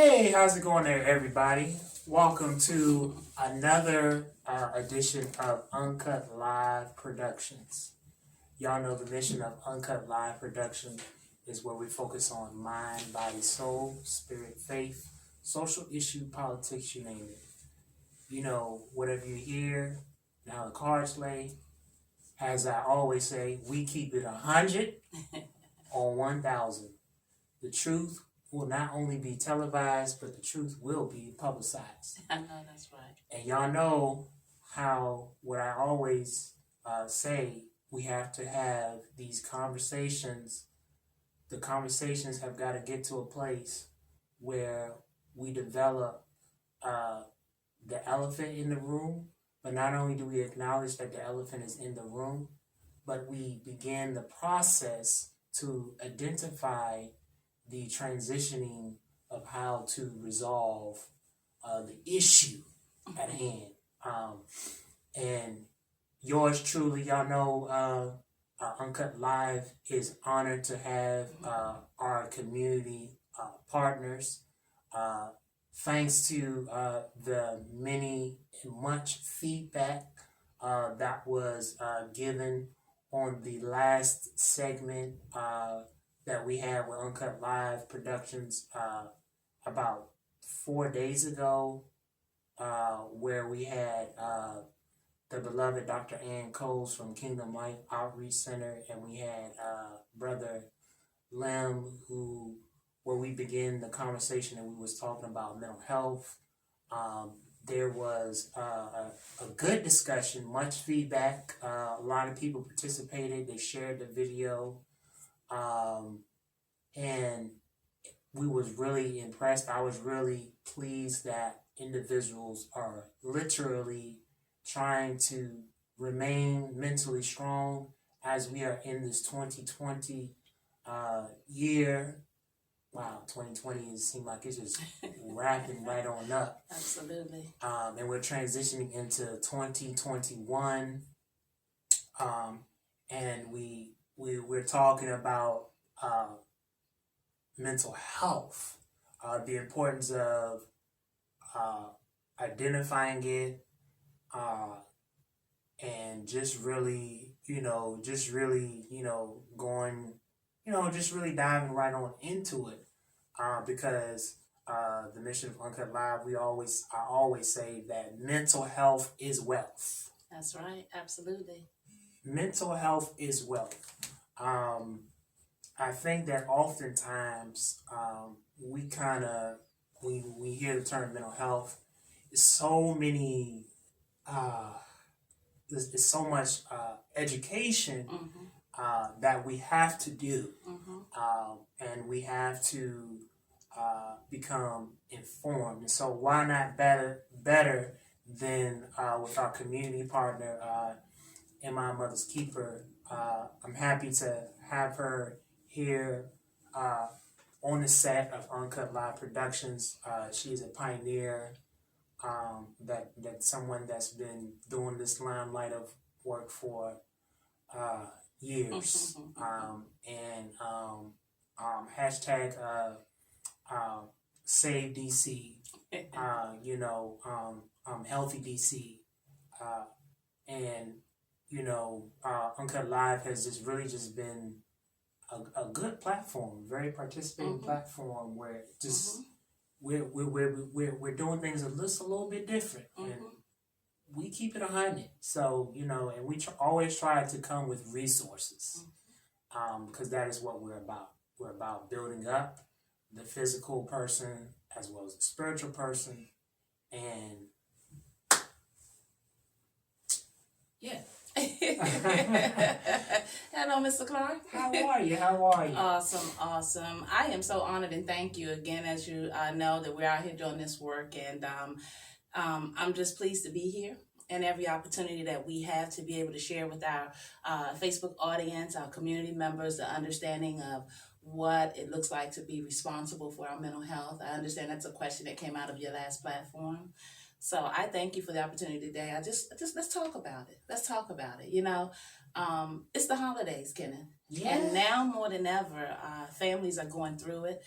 Hey, how's it going there, everybody? Welcome to another edition of Uncut Live Productions. Y'all know the mission of Uncut Live Production is where we focus on mind, body, soul, spirit, faith, social issue, politics, you name it. You know, whatever you hear, and how the cards lay. As I always say, we keep it 100 on 1,000. The truth will not only be televised, but the truth will be publicized. I know, that's right. And y'all know how, what I always say, we have to have these conversations. The conversations have got to get to a place where we develop the elephant in the room, but not only do we acknowledge that the elephant is in the room, but we begin the process to identify the transitioning of how to resolve the issue at hand. And yours truly, y'all know, Uncut Live is honored to have our community partners. Thanks to the many and much feedback that was given on the last segment that we had with Uncut Live Productions about 4 days ago, where we had the beloved Dr. Ann Coles from Kingdom Life Outreach Center, and we had Brother Lim, where we began the conversation and we was talking about mental health. There was a good discussion, much feedback. A lot of people participated. They shared the video. And we was really impressed. I was really pleased that individuals are literally trying to remain mentally strong as we are in this 2020 year. Wow, 2020 seems like it's just wrapping right on up. Absolutely. And we're transitioning into 2021. And we're talking about mental health, the importance of identifying it, and just really, going, just really diving right on into it, because the mission of Uncut Live, I always say that mental health is wealth. That's right, absolutely. Mental health is wealth. I think that oftentimes we hear the term mental health. There's so many, there's so much education that we have to do, and we have to become informed. And so why not better than with our community partner, and my mother's keeper. I'm happy to have her here on the set of Uncut Live Productions. She's a pioneer, that someone that's been doing this limelight of work for years. And hashtag Save DC, Healthy DC, and Uncut Live has just been a good platform, very participating platform where just we're doing things a little bit different, and we keep it 100. So and we always try to come with resources, because that is what we're about. We're about building up the physical person as well as the spiritual person, and yeah. Hello, Mr. Clark. How are you? Awesome. I am so honored, and thank you again. As you know, that we're out here doing this work, and I'm just pleased to be here. And every opportunity that we have to be able to share with our Facebook audience, our community members, the understanding of what it looks like to be responsible for our mental health. I understand that's a question that came out of your last platform. So I thank you for the opportunity today. I just let's talk about it. Let's talk about it. It's the holidays, Kenneth. Yeah. And now more than ever, families are going through it.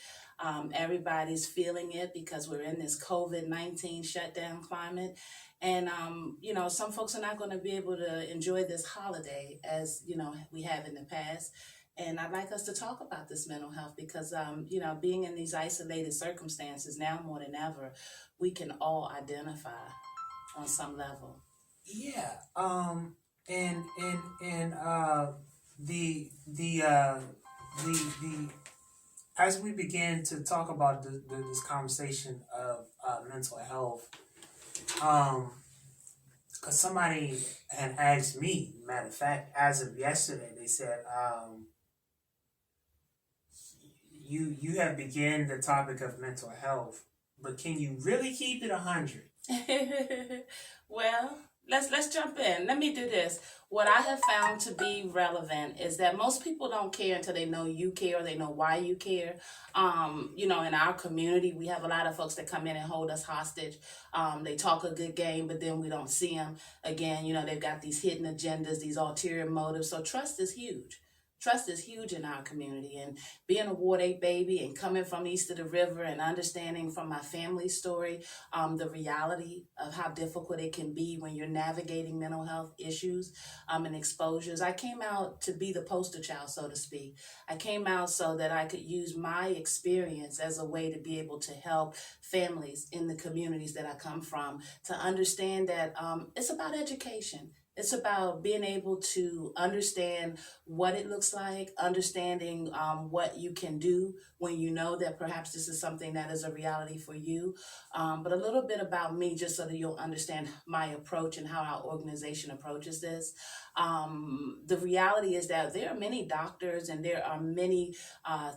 Everybody's feeling it because we're in this COVID-19 shutdown climate. And, some folks are not going to be able to enjoy this holiday as, we have in the past. And I'd like us to talk about this mental health because, being in these isolated circumstances now more than ever, we can all identify on some level. Yeah. And the as we begin to talk about this conversation of mental health, because somebody had asked me, matter of fact, as of yesterday, they said, you have begun the topic of mental health, but can you really keep it 100? Well, let's jump in. Let me do this. What I have found to be relevant is that most people don't care until they know you care or they know why you care. In our community, we have a lot of folks that come in and hold us hostage. They talk a good game, but then we don't see them again. They've got these hidden agendas, these ulterior motives. So trust is huge. Trust is huge in our community, and being a Ward 8 baby and coming from east of the river and understanding from my family story, the reality of how difficult it can be when you're navigating mental health issues and exposures. I came out to be the poster child, so to speak. I came out so that I could use my experience as a way to be able to help families in the communities that I come from to understand that it's about education. It's about being able to understand what it looks like, understanding what you can do when you know that perhaps this is something that is a reality for you. But a little bit about me, just so that you'll understand my approach and how our organization approaches this. The reality is that there are many doctors and there are many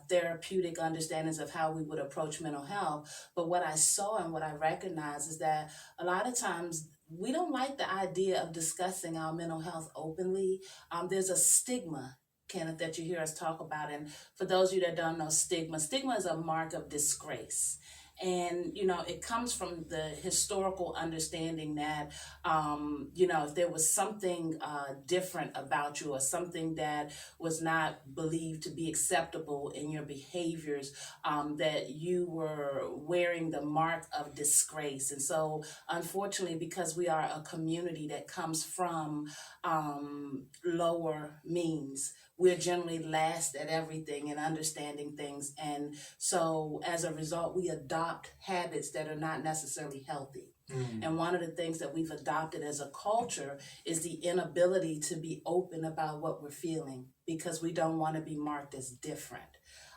therapeutic understandings of how we would approach mental health. But what I saw and what I recognize is that a lot of times we don't like the idea of discussing our mental health openly. There's a stigma, Kenneth, that you hear us talk about. And for those of you that don't know stigma is a mark of disgrace. And, it comes from the historical understanding that, if there was something different about you or something that was not believed to be acceptable in your behaviors, that you were wearing the mark of disgrace. And so, unfortunately, because we are a community that comes from lower means, we're generally last at everything and understanding things. And so as a result, we adopt habits that are not necessarily healthy. And one of the things that we've adopted as a culture is the inability to be open about what we're feeling because we don't want to be marked as different.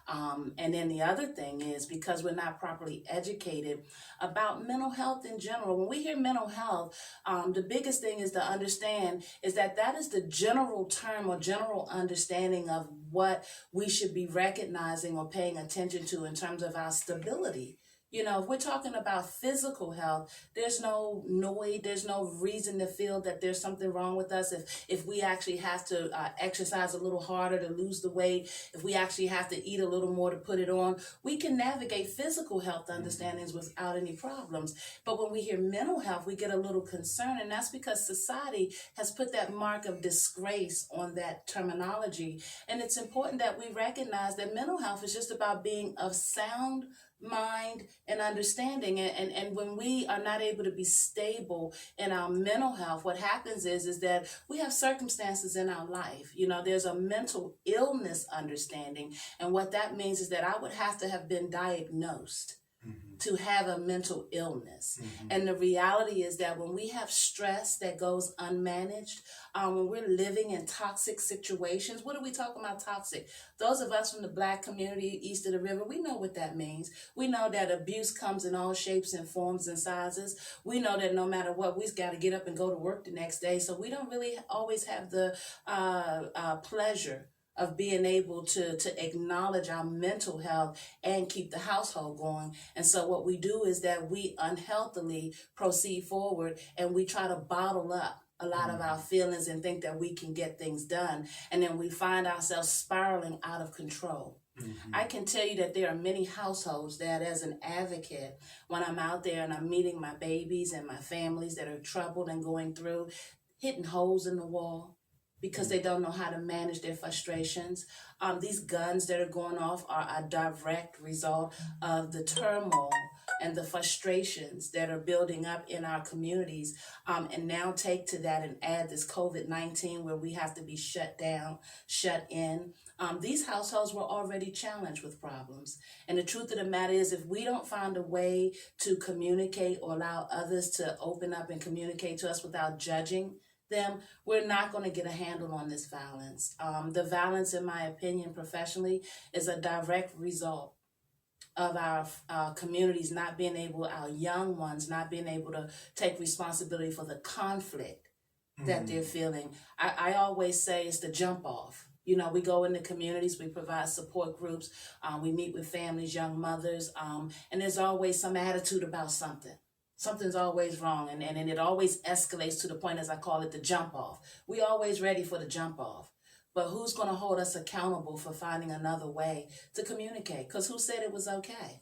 And then the other thing is because we're not properly educated about mental health in general. When we hear mental health, the biggest thing is to understand is that is the general term or general understanding of what we should be recognizing or paying attention to in terms of our stability. If we're talking about physical health, there's no noise, there's no reason to feel that there's something wrong with us. If we actually have to exercise a little harder to lose the weight, if we actually have to eat a little more to put it on, we can navigate physical health understandings without any problems. But when we hear mental health, we get a little concerned, and that's because society has put that mark of disgrace on that terminology. And it's important that we recognize that mental health is just about being of sound mind and understanding, and when we are not able to be stable in our mental health, what happens is that we have circumstances in our life. There's a mental illness understanding, and what that means is that I would have to have been diagnosed to have a mental illness. And the reality is that when we have stress that goes unmanaged, when we're living in toxic situations, what are we talking about toxic? Those of us from the Black community east of the river, we know what that means. We know that abuse comes in all shapes and forms and sizes. We know that no matter what, we've got to get up and go to work the next day. So we don't really always have the pleasure of being able to acknowledge our mental health and keep the household going. And so what we do is that we unhealthily proceed forward and we try to bottle up a lot of our feelings and think that we can get things done. And then we find ourselves spiraling out of control. I can tell you that there are many households that, as an advocate, when I'm out there and I'm meeting my babies and my families that are troubled and going through, hitting holes in the wall because they don't know how to manage their frustrations. These guns that are going off are a direct result of the turmoil and the frustrations that are building up in our communities. And now take to that and add this COVID-19 where we have to be shut down, shut in. These households were already challenged with problems. And the truth of the matter is, if we don't find a way to communicate or allow others to open up and communicate to us without judging them, we're not going to get a handle on this violence. The violence, in my opinion, professionally, is a direct result of our communities not being able, our young ones not being able to take responsibility for the conflict that they're feeling. I always say it's the jump off. You know, we go into communities, we provide support groups, we meet with families, young mothers, and there's always some attitude about something. Something's always wrong, and it always escalates to the point, as I call it, the jump off. We always ready for the jump off. But who's going to hold us accountable for finding another way to communicate? Because who said it was okay?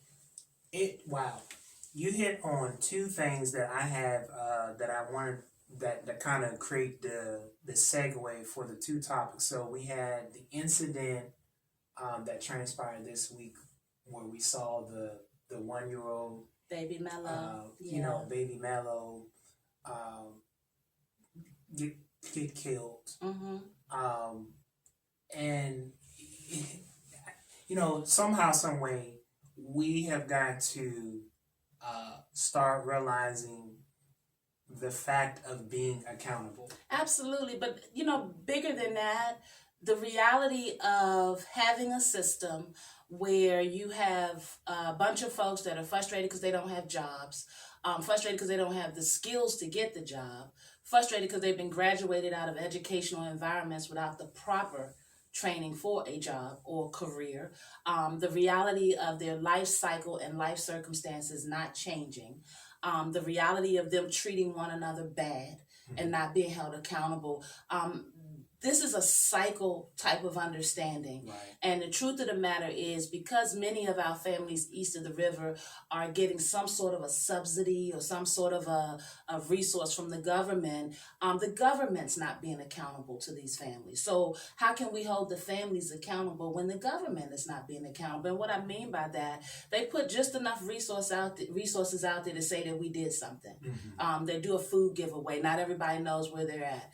Wow. You hit on two things that I have that I wanted that kind of create the segue for the two topics. So we had the incident that transpired this week where we saw the 1-year-old Baby Mello, Baby Mello get killed. And somehow, some way, we have got to start realizing the fact of being accountable. Absolutely, but bigger than that, the reality of having a system where you have a bunch of folks that are frustrated because they don't have jobs, frustrated because they don't have the skills to get the job, frustrated because they've been graduated out of educational environments without the proper training for a job or career, the reality of their life cycle and life circumstances not changing, the reality of them treating one another bad and not being held accountable. This is a cycle type of understanding. Right. And the truth of the matter is, because many of our families east of the river are getting some sort of a subsidy or some sort of a resource from the government's not being accountable to these families. So how can we hold the families accountable when the government is not being accountable? And what I mean by that, they put just enough resources out there to say that we did something. They do a food giveaway. Not everybody knows where they're at.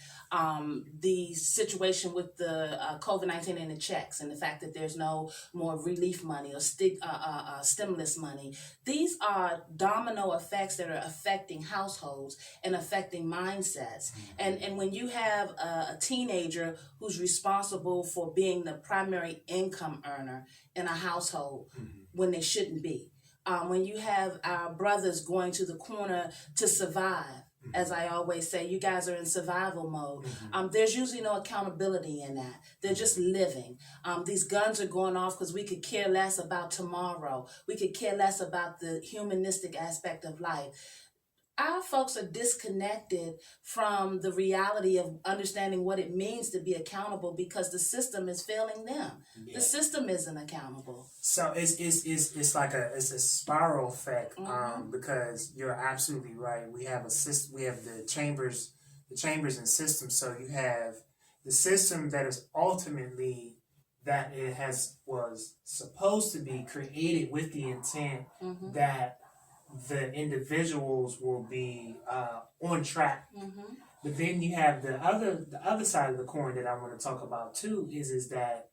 The situation with the COVID-19 and the checks and the fact that there's no more relief money or stimulus money. These are domino effects that are affecting households and affecting mindsets. And when you have a teenager who's responsible for being the primary income earner in a household when they shouldn't be, when you have our brothers going to the corner to survive, as I always say, you guys are in survival mode. There's usually no accountability in that. They're just living. These guns are going off because we could care less about tomorrow. We could care less about the humanistic aspect of life. Our folks are disconnected from the reality of understanding what it means to be accountable because the system is failing them. Yeah. The system isn't accountable. So it's like a spiral effect because you're absolutely right. We have a system. We have the chambers and systems. So you have the system that is ultimately that it was supposed to be created with the intent that the individuals will be on track. But then you have the other side of the coin that I want to talk about too is that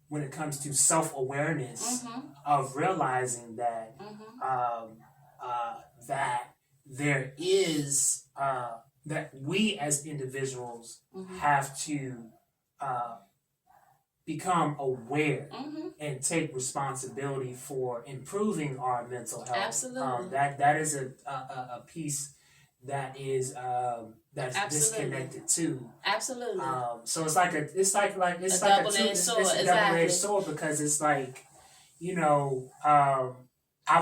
when it comes to self-awareness of realizing that that there is that we as individuals have to become aware and take responsibility for improving our mental health. Absolutely. That is a piece that is that's disconnected too. Absolutely. So it's like a double-edged sword because it's like, I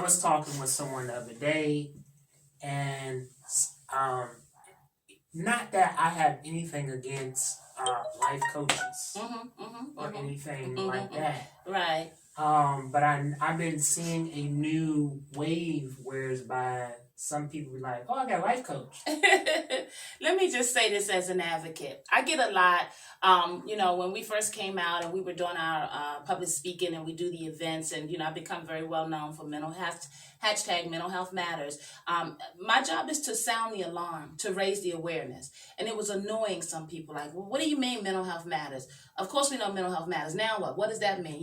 was talking with someone the other day, and not that I have anything against life coaches or anything like that. Right. But I've been seeing a new wave whereby some people be like, "Oh, I got a life coach." Let me just say this as an advocate. I get a lot, when we first came out and we were doing our public speaking and we do the events, and, I've become very well known for hashtag mental health matters. My job is to sound the alarm, to raise the awareness. And it was annoying some people, like, well, what do you mean mental health matters? Of course we know mental health matters. Now what? What does that mean?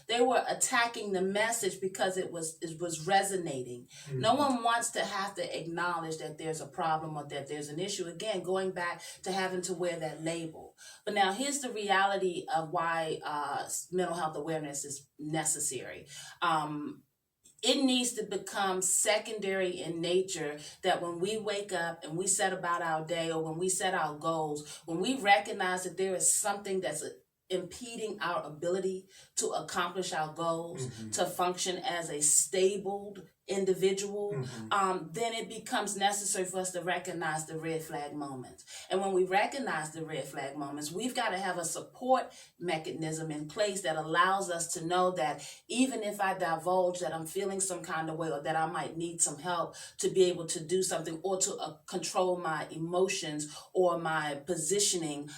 They were attacking the message because it was resonating. Mm-hmm. No one wants to have to acknowledge that there's a problem or that there's an issue. Again, going back to having to wear that label. But now here's the reality of why mental health awareness is necessary. It needs to become secondary in nature, that when we wake up and we set about our day, or when we set our goals, when we recognize that there is something that's impeding our ability to accomplish our goals, to function as a stabled individual, then it becomes necessary for us to recognize the red flag moments. And when we recognize the red flag moments, we've got to have a support mechanism in place that allows us to know that even if I divulge that I'm feeling some kind of way, or that I might need some help to be able to do something, or to control my emotions or my positioning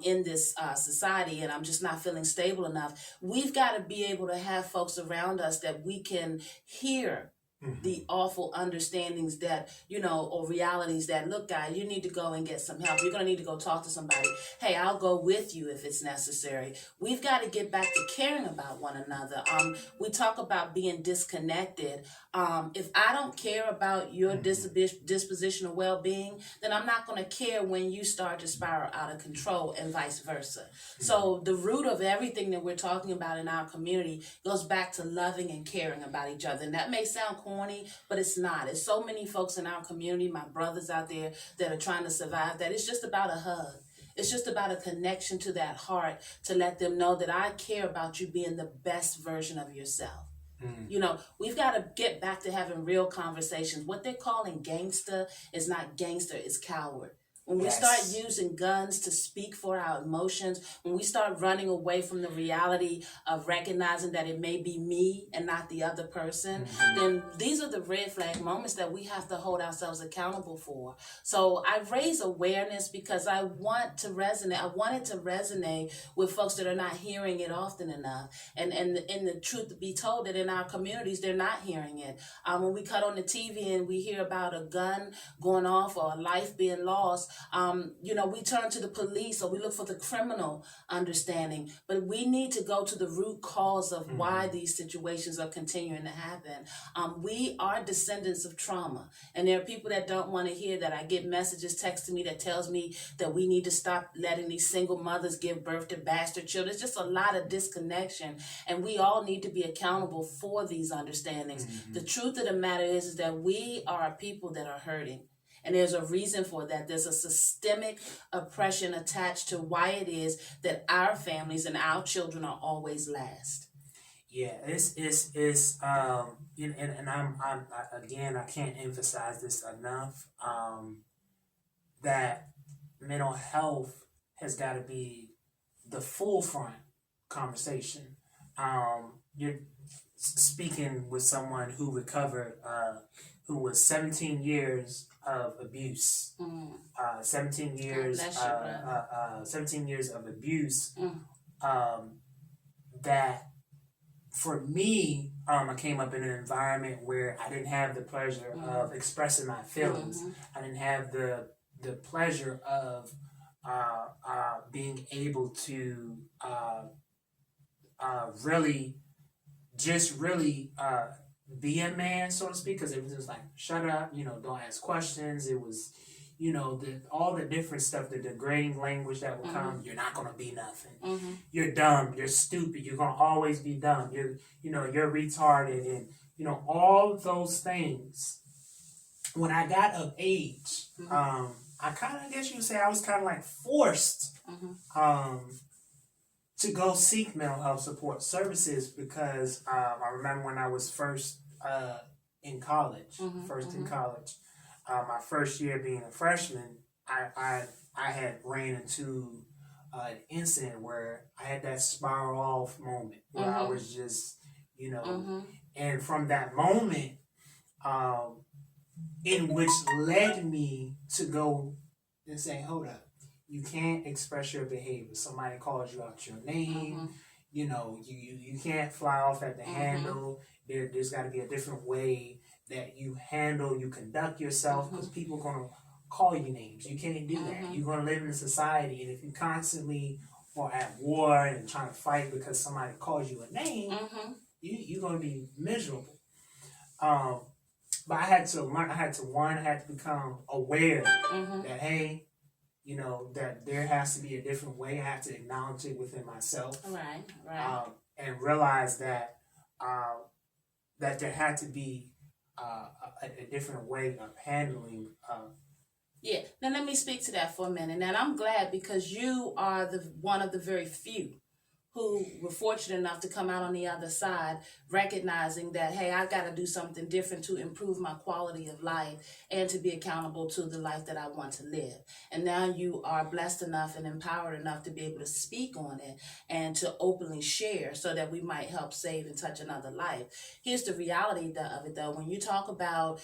in this society, and I'm just not feeling stable enough, we've got to be able to have folks around us that we can hear the awful understandings that, or realities that, look, guys, you need to go and get some help. You're going to need to go talk to somebody. Hey, I'll go with you if it's necessary. We've got to get back to caring about one another. We talk about being disconnected. If I don't care about your disposition or well-being, then I'm not going to care when you start to spiral out of control, and vice versa. So the root of everything that we're talking about in our community goes back to loving and caring about each other. And that may sound corny, but it's not. It's so many folks in our community, my brothers out there, that are trying to survive, that it's just about a hug. It's just about a connection to that heart, to let them know that I care about you being the best version of yourself. We've got to get back to having real conversations. What they're calling gangster is not gangster, it's coward. When we start using guns to speak for our emotions, when we start running away from the reality of recognizing that it may be me and not the other person, then these are the red flag moments that we have to hold ourselves accountable for. So I raise awareness because I want to resonate. I want it to resonate with folks that are not hearing it often enough. And the truth to be told, that in our communities, they're not hearing it. When we cut on the TV and we hear about a gun going off or a life being lost, we turn to the police, or we look for the criminal understanding, but we need to go to the root cause of why these situations are continuing to happen. We are descendants of trauma, and there are people that don't want to hear that. I get messages texting me that tells me that we need to stop letting these single mothers give birth to bastard children. It's just a lot of disconnection, and we all need to be accountable for these understandings. The truth of the matter is that we are a people that are hurting. And there's a reason for that. There's a systemic oppression attached to why it is that our families and our children are always last. Yeah, I can't emphasize this enough. That mental health has got to be the forefront conversation. You're speaking with someone who recovered, who was 17 years of abuse, 17 years, 17 years of abuse, that for me, I came up in an environment where I didn't have the pleasure of expressing my feelings. I didn't have the pleasure of being able to really be a man, so to speak, because it was just like, shut up, don't ask questions. It was, all the different stuff, the degrading language that would come. You're not gonna be nothing. You're dumb. You're stupid. You're gonna always be dumb. You're retarded, and all of those things. When I got of age, I kind of guess you would say I was kind of like forced to go seek mental health support services, because I remember when I was first in college, my first year being a freshman, I had ran into an incident where I had that spiral off moment where I was just, and from that moment, in which led me to go and say, hold up, you can't express your behavior. Somebody calls you out your name, you can't fly off at the handle. There's got to be a different way that you conduct yourself, because people are going to call you names. You can't do that. You're going to live in a society, and if you constantly are at war and trying to fight because somebody calls you a name, you're going to be miserable. But I had to learn. I had to become aware that, hey, that there has to be a different way. I have to acknowledge it within myself, right, and realize that that there had to be a different way of handling. Yeah. Now let me speak to that for a minute. And I'm glad, because you are one of the very few who were fortunate enough to come out on the other side, recognizing that, hey, I got to do something different to improve my quality of life and to be accountable to the life that I want to live. And now you are blessed enough and empowered enough to be able to speak on it and to openly share, so that we might help save and touch another life. Here's the reality of it, though. When you talk about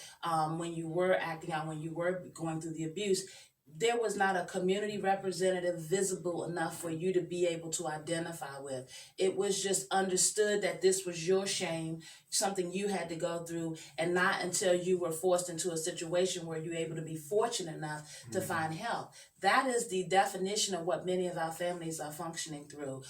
when you were acting out, when you were going through the abuse, there was not a community representative visible enough for you to be able to identify with. It was just understood that this was your shame, something you had to go through, and not until you were forced into a situation where you were able to be fortunate enough to find help. That is the definition of what many of our families are functioning through.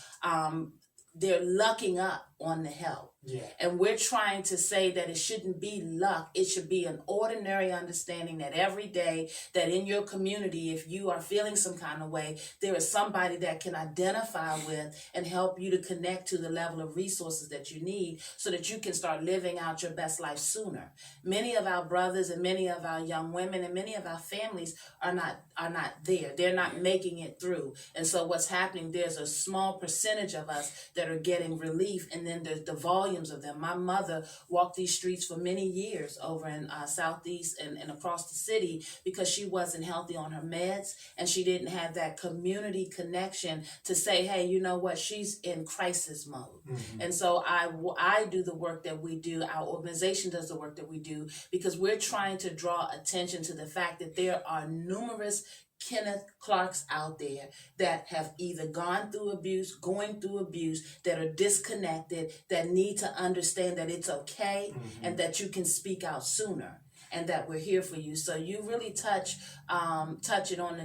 They're lucking up on the help. Yeah. And we're trying to say that it shouldn't be luck. It should be an ordinary understanding that every day, that in your community, if you are feeling some kind of way, there is somebody that can identify with and help you to connect to the level of resources that you need, so that you can start living out your best life sooner. Many of our brothers and many of our young women and many of our families are not there. They're not making it through. And so what's happening, there's a small percentage of us that are getting relief, and then there's the volumes of them. My mother walked these streets for many years over in Southeast and across the city, because she wasn't healthy on her meds, and she didn't have that community connection to say, hey, you know what, she's in crisis mode. And so I do the work that we do. Our organization does the work that we do, because we're trying to draw attention to the fact that there are numerous Kenneth Clarks out there that have either gone through abuse, going through abuse, that are disconnected, that need to understand that it's okay, and that you can speak out sooner, and that we're here for you. So you really touch it on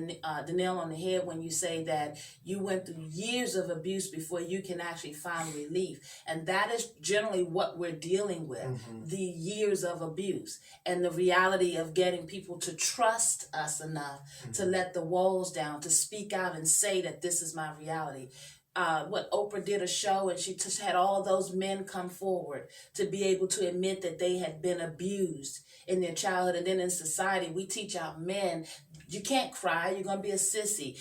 the nail on the head when you say that you went through years of abuse before you can actually find relief. And that is generally what we're dealing with, the years of abuse, and the reality of getting people to trust us enough to let the walls down, to speak out and say that this is my reality. Oprah did a show, and she just had all those men come forward to be able to admit that they had been abused in their childhood. And then in society, we teach our men, you can't cry, you're going to be a sissy.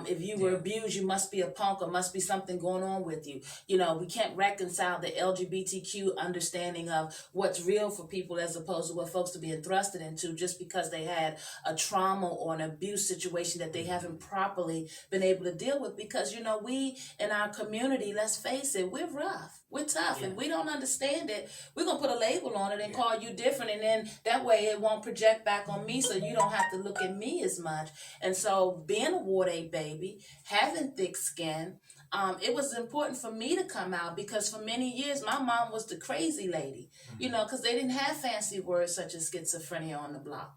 If you were abused, you must be a punk, or must be something going on with you. We can't reconcile the LGBTQ understanding of what's real for people as opposed to what folks are being thrusted into, just because they had a trauma or an abuse situation that they haven't properly been able to deal with. Because, we in our community, let's face it, we're rough, we're tough, and we don't understand it. We're going to put a label on it and call you different, and then that way it won't project back on me, so you don't have to look at me as much. And so being a Ward 8 baby, having thick skin, it was important for me to come out, because for many years my mom was the crazy lady, because they didn't have fancy words such as schizophrenia on the block.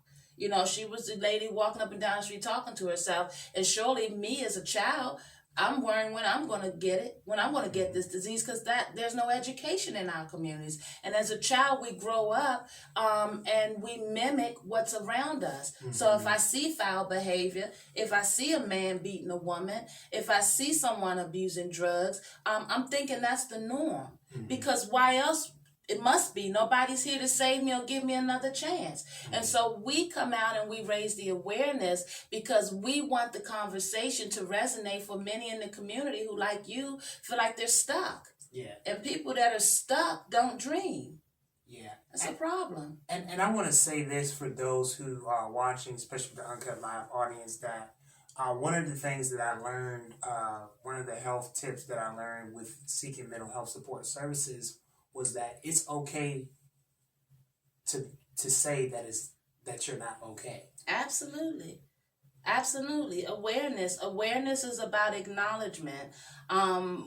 She was the lady walking up and down the street talking to herself. And surely me as a child, I'm worrying when I'm going to get it, when I'm going to get this disease, because there's no education in our communities. And as a child, we grow up and we mimic what's around us. So if I see foul behavior, if I see a man beating a woman, if I see someone abusing drugs, I'm thinking that's the norm. Because why else? It must be. Nobody's here to save me or give me another chance. And so we come out and we raise the awareness, because we want the conversation to resonate for many in the community who, like you, feel like they're stuck. Yeah. And people that are stuck don't dream. Yeah. That's a problem. And I want to say this for those who are watching, especially the Uncut Live audience, that One of the things that I learned, one of the health tips that I learned with seeking mental health support services was that it's okay to say that you're not okay. Absolutely. Absolutely. Awareness is about acknowledgement.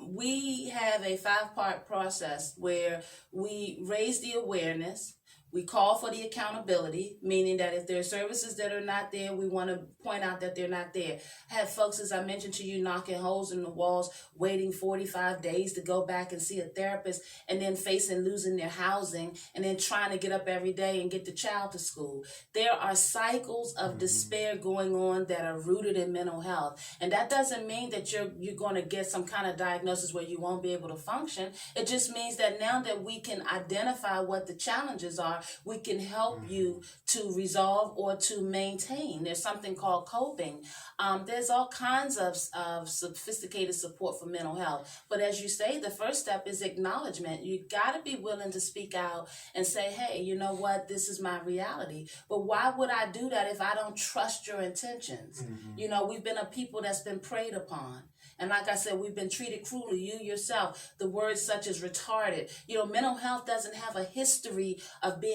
We have a 5-part process where we raise the awareness. We call for the accountability, meaning that if there are services that are not there, we want to point out that they're not there. I have folks, as I mentioned to you, knocking holes in the walls, waiting 45 days to go back and see a therapist, and then facing losing their housing, and then trying to get up every day and get the child to school. There are cycles of despair going on that are rooted in mental health. And that doesn't mean that you're going to get some kind of diagnosis where you won't be able to function. It just means that now that we can identify what the challenges are, we can help you to resolve or to maintain. There's something called coping. There's all kinds of sophisticated support for mental health. But as you say, the first step is acknowledgement. You got to be willing to speak out and say, hey, you know what, this is my reality. But why would I do that if I don't trust your intentions? You know, we've been a people that's been preyed upon. And like I said, we've been treated cruelly. You yourself, the words such as retarded. You know, mental health doesn't have a history of being,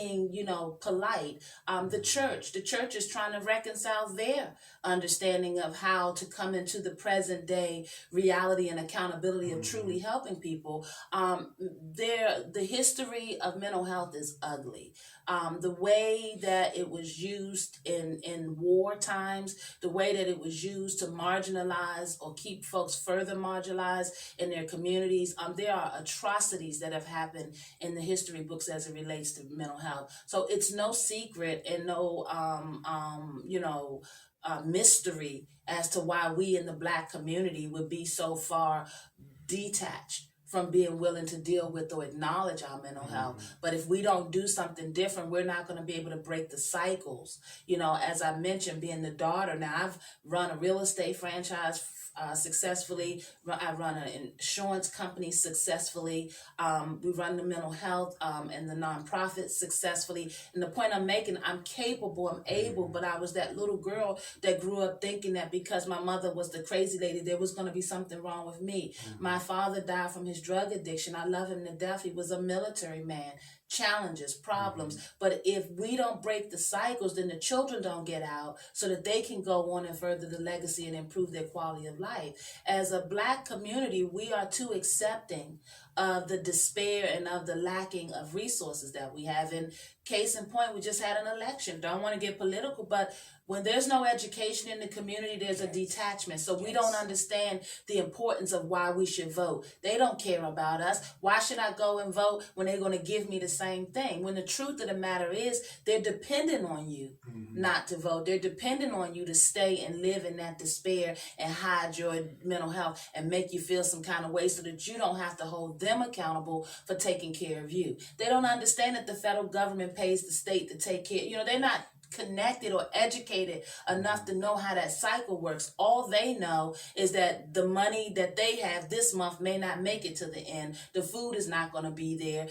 polite. The church is trying to reconcile their understanding of how to come into the present day reality and accountability of truly helping people. The history of mental health is ugly. The way that it was used in war times, the way that it was used to marginalize or keep folks further marginalized in their communities. There are atrocities that have happened in the history books as it relates to mental health. So it's no secret and no, mystery as to why we in the Black community would be so far detached from being willing to deal with or acknowledge our mental health. But if we don't do something different, we're not going to be able to break the cycles. You know, as I mentioned, being the daughter, now I've run a real estate franchise successfully. I run an insurance company successfully. We run the mental health and the nonprofit successfully. And the point I'm making, I'm capable, I'm able, but I was that little girl that grew up thinking that because my mother was the crazy lady, there was going to be something wrong with me. My father died from his drug addiction. I love him to death. He was a military man. Challenges, problems. But if we don't break the cycles, then the children don't get out so that they can go on and further the legacy and improve their quality of life. As a Black community, we are too accepting of the despair and of the lacking of resources that we have. And case in point, we just had an election. Don't want to get political, but when there's no education in the community, there's a detachment. So we don't understand the importance of why we should vote. They don't care about us. Why should I go and vote when they're going to give me the same thing? When the truth of the matter is, they're dependent on you not to vote. They're dependent on you to stay and live in that despair and hide your mental health and make you feel some kind of way so that you don't have to hold them accountable for taking care of you. They don't understand that the federal government pays the state to take care. You know, they're not connected or educated enough to know how that cycle works. All they know is that the money that they have this month may not make it to the end. The food is not going to be there.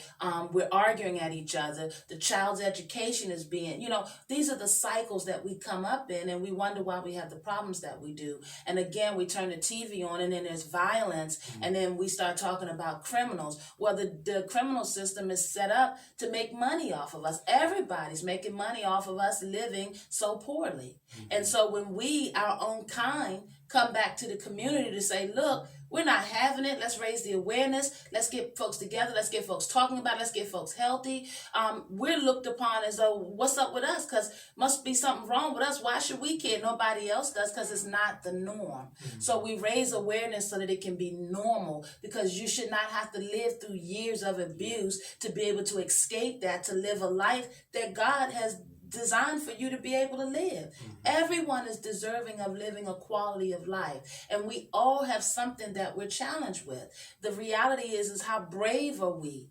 We're arguing at each other. The child's education is being, these are the cycles that we come up in, and we wonder why we have the problems that we do. And again, we turn the TV on and then there's violence, and then we start talking about criminals. Well, the criminal system is set up to make money off of us. Everybody's making money off of us living so poorly. And so when we, our own kind, come back to the community to say, look, we're not having it. Let's raise the awareness. Let's get folks together. Let's get folks talking about it. Let's get folks healthy. We're looked upon as though, what's up with us? Because must be something wrong with us. Why should we care? Nobody else does, because it's not the norm. So we raise awareness so that it can be normal, because you should not have to live through years of abuse to be able to escape that, to live a life that God has designed for you to be able to live. Everyone is deserving of living a quality of life, and we all have something that we're challenged with. The reality is how brave are we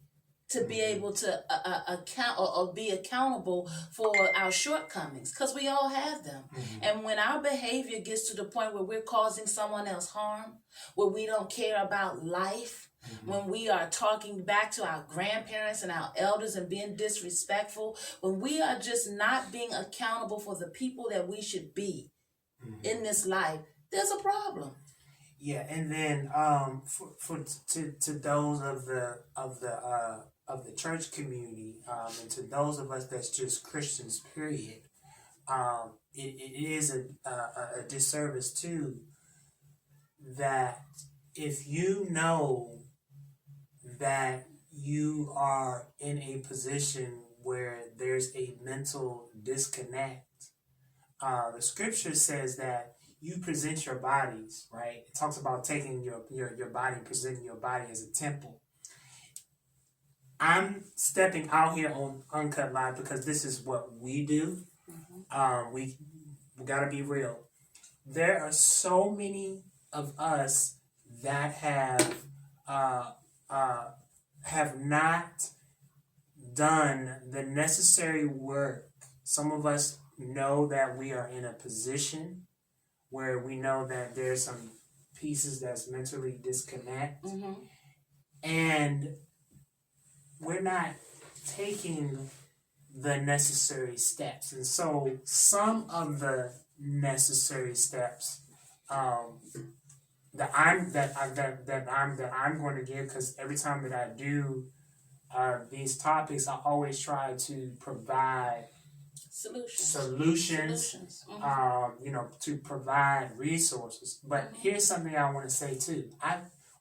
to be able to account or be accountable for our shortcomings, because we all have them. And when our behavior gets to the point where we're causing someone else harm, where we don't care about life, when we are talking back to our grandparents and our elders and being disrespectful, when we are just not being accountable for the people that we should be in this life, there's a problem. Yeah, and then to those of the church community, and to those of us that's just Christians, period. It is a disservice too that if you know that you are in a position where there's a mental disconnect, the scripture says that you present your bodies, right? It talks about taking your body, presenting your body as a temple. I'm stepping out here on Uncut Live because this is what we do. We gotta be real. There are so many of us that uh, have not done the necessary work. Some of us know that we are in a position where we know that there's some pieces that's mentally disconnect, and we're not taking the necessary steps. And so some of the necessary steps that I'm going to give, because every time that I do these topics, I always try to provide solutions. To provide resources. But here's something I want to say too.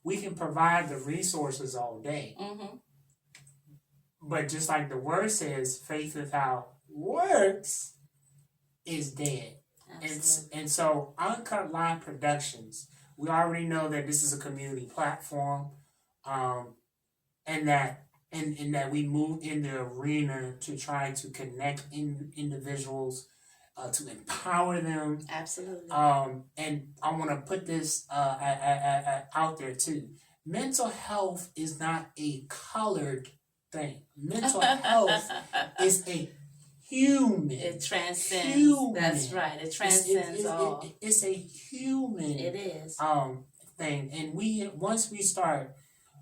We can provide the resources all day. But just like the word says, faith without works is dead. And so Uncut Live Productions, we already know that this is a community platform, and that we move in the arena to try to connect individuals, to empower them. Absolutely. And I want to put this out there too. Mental health is not a colored thing. Mental health is a human. It transcends. Human. That's right. It transcends all. It's a human. It is. Thing. And once we start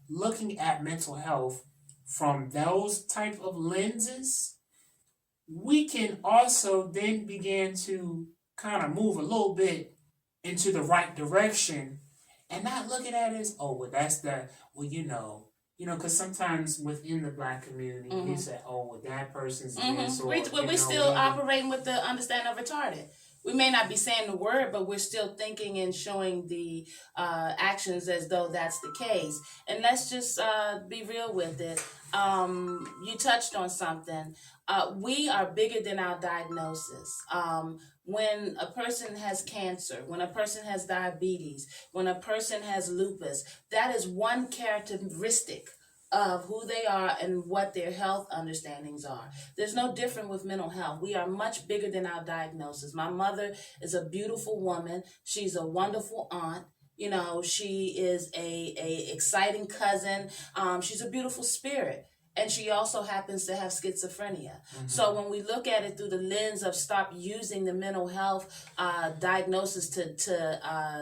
looking at mental health from those type of lenses, we can also then begin to kind of move a little bit into the right direction, and not looking at it as, because sometimes within the Black community, we say, that person's this, or we're still operating with the understanding of retarded. We may not be saying the word, but we're still thinking and showing the actions as though that's the case. And let's just be real with it. You touched on something. We are bigger than our diagnosis. When a person has cancer, when a person has diabetes, when a person has lupus, that is one characteristic of who they are and what their health understandings are. There's no different with mental health. We are much bigger than our diagnosis. My mother is a beautiful woman. She's a wonderful aunt. She is a exciting cousin. She's a beautiful spirit. And she also happens to have schizophrenia. So when we look at it through the lens of stop using the mental health diagnosis to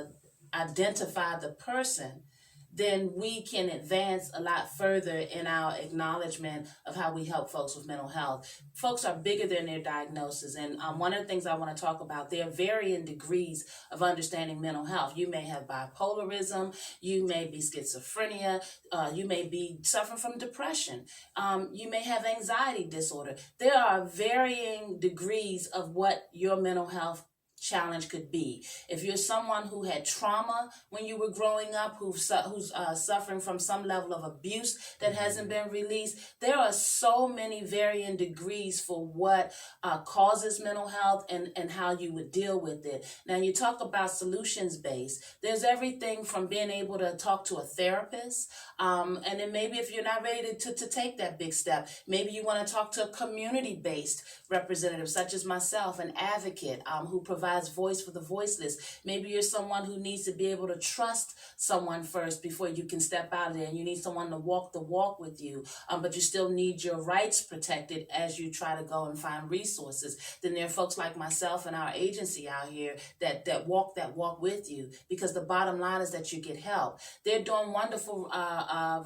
identify the person, then we can advance a lot further in our acknowledgement of how we help folks with mental health. Folks are bigger than their diagnosis. And one of the things I want to talk about, there are varying degrees of understanding mental health. You may have bipolarism, you may be schizophrenia, you may be suffering from depression, you may have anxiety disorder. There are varying degrees of what your mental health challenge could be. If you're someone who had trauma when you were growing up, who's suffering from some level of abuse that hasn't been released, there are so many varying degrees for what causes mental health and how you would deal with it. Now, you talk about solutions-based. There's everything from being able to talk to a therapist, and then maybe if you're not ready to take that big step, maybe you want to talk to a community-based representative, such as myself, an advocate who provides voice for the voiceless. Maybe you're someone who needs to be able to trust someone first before you can step out there, and you need someone to walk the walk with you, but you still need your rights protected as you try to go and find resources. Then there are folks like myself and our agency out here that walk with you, because the bottom line is that you get help. They're doing wonderful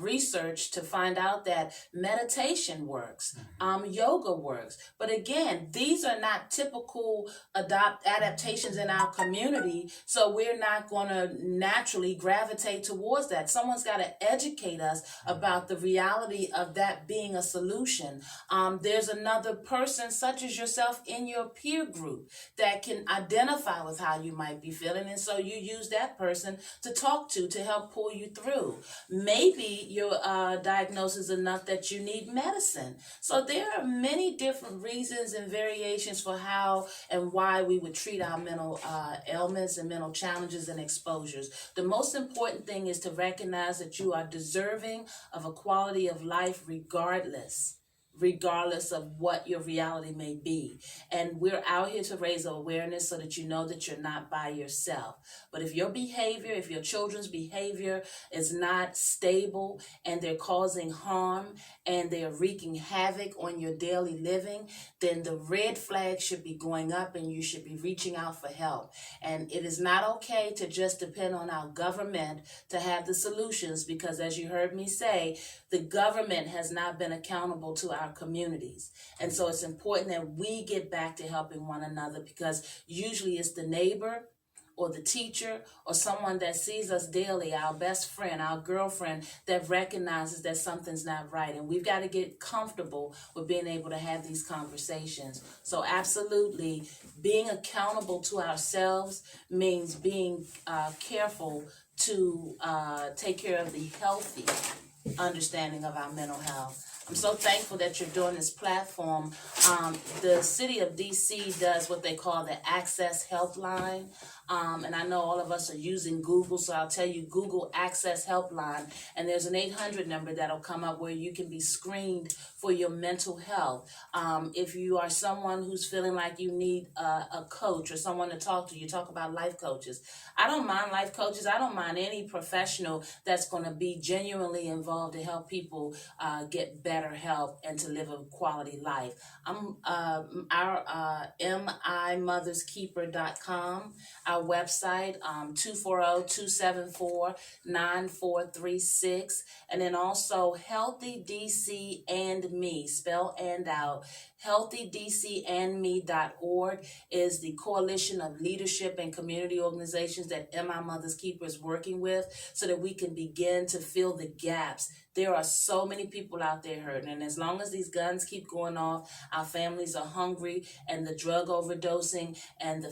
research to find out that meditation works, yoga works. But again, these are not typical adaptive adaptations in our community, so we're not going to naturally gravitate towards that. Someone's got to educate us about the reality of that being a solution. There's another person such as yourself in your peer group that can identify with how you might be feeling, and so you use that person to talk to help pull you through. Maybe your diagnosis is enough that you need medicine. So there are many different reasons and variations for how and why we would treat our mental ailments and mental challenges and exposures. The most important thing is to recognize that you are deserving of a quality of life regardless of what your reality may be. And we're out here to raise awareness so that you know that you're not by yourself. But if your behavior, if your children's behavior is not stable and they're causing harm and they're wreaking havoc on your daily living, then the red flag should be going up and you should be reaching out for help. And it is not okay to just depend on our government to have the solutions, because as you heard me say, the government has not been accountable to our communities. And so it's important that we get back to helping one another, because usually it's the neighbor or the teacher or someone that sees us daily, our best friend, our girlfriend, that recognizes that something's not right. And we've got to get comfortable with being able to have these conversations. So absolutely, being accountable to ourselves means being careful to take care of the healthy understanding of our mental health. I'm so thankful that you're doing this platform. The city of DC does what they call the Access Helpline. And I know all of us are using Google, so I'll tell you, Google Access Helpline, and there's an 800 number that'll come up where you can be screened for your mental health. If you are someone who's feeling like you need a coach or someone to talk to, you talk about life coaches. I don't mind life coaches. I don't mind any professional that's going to be genuinely involved to help people get better help and to live a quality life. I'm our mimotherskeeper.com, our website, 240-274-9436, and then also Healthy DC and Me, spell and out. HealthyDCandMe.org is the coalition of leadership and community organizations that My Mother's Keeper is working with, so that we can begin to fill the gaps. There are so many people out there hurting, and as long as these guns keep going off, our families are hungry, and the drug overdosing and the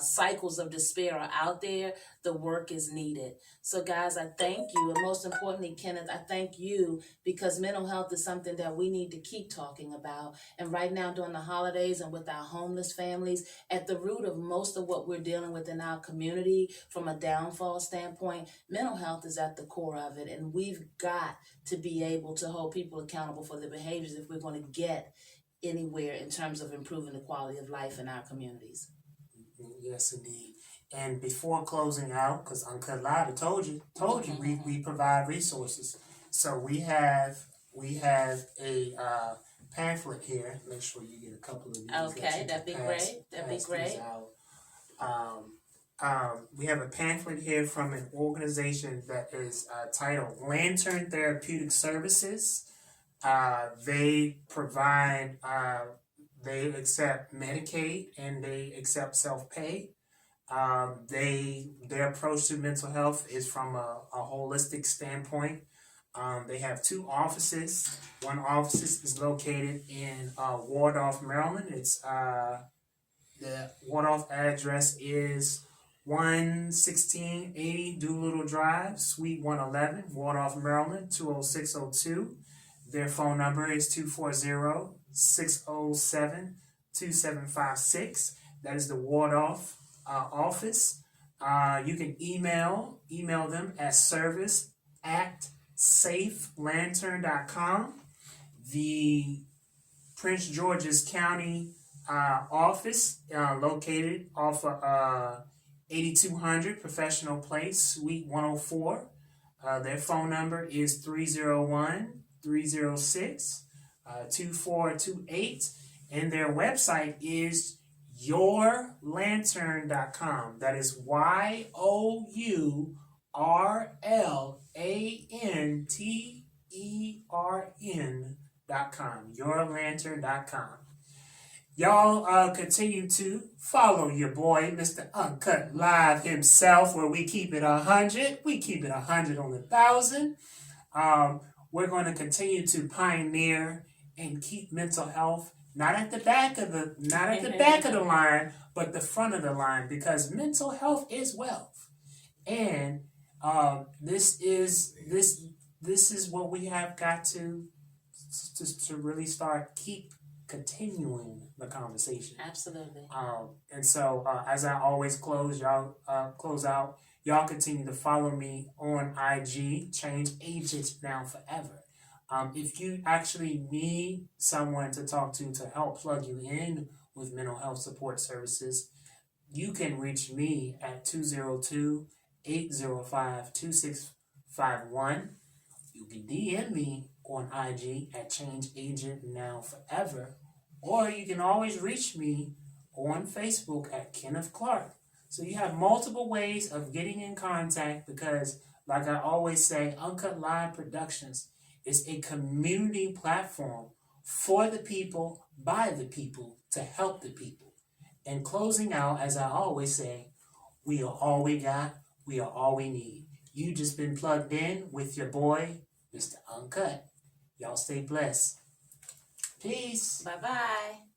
cycles of despair are out there, the work is needed. So guys, I thank you, and most importantly, Kenneth, I thank you, because mental health is something that we need to keep talking about. And right now during the holidays and with our homeless families, at the root of most of what we're dealing with in our community from a downfall standpoint, mental health is at the core of it, and we've got to be able to hold people accountable for their behaviors if we're going to get anywhere in terms of improving the quality of life in our communities. Yes, indeed. And before closing out, because Uncut Live, I told you, we provide resources. So we have a pamphlet here. Make sure you get a couple of these. Okay, that'd be great. We have a pamphlet here from an organization that is titled Lantern Therapeutic Services. They provide, they accept Medicaid and they accept self-pay. Their approach to mental health is from a holistic standpoint. They have two offices. One office is located in Waldorf, Maryland. It's the Waldorf address is 11680 Doolittle Drive, Suite 111, Waldorf, Maryland, 20602. Their phone number is 240-607-2756. That is the Waldorf office. You can email them at service@safelantern.com. The Prince George's County office located off of 8200 Professional Place, Suite 104. Their phone number is 301-306-2428, and their website is yourlantern.com. That is yourlantern.com. Yourlantern.com. Y'all continue to follow your boy, Mr. Uncut Live himself, where we keep it 100. We keep it 100 on 1,000. We're going to continue to pioneer and keep mental health not at the back of the line, but the front of the line, because mental health is wealth. And this is what we have got to really start keep continuing the conversation. Absolutely. And so as I always close out, y'all continue to follow me on IG, Change Agents Now Forever. If you actually need someone to talk to help plug you in with mental health support services, you can reach me at 202-805-2651. You can DM me on IG at Change Agent Now Forever, or you can always reach me on Facebook at Kenneth Clark. So you have multiple ways of getting in contact, because, like I always say, Uncut Live Productions is a community platform for the people, by the people, to help the people. And closing out, as I always say, we are all we got, we are all we need. You just been plugged in with your boy, Mr. Uncut. Y'all stay blessed. Peace. Bye-bye.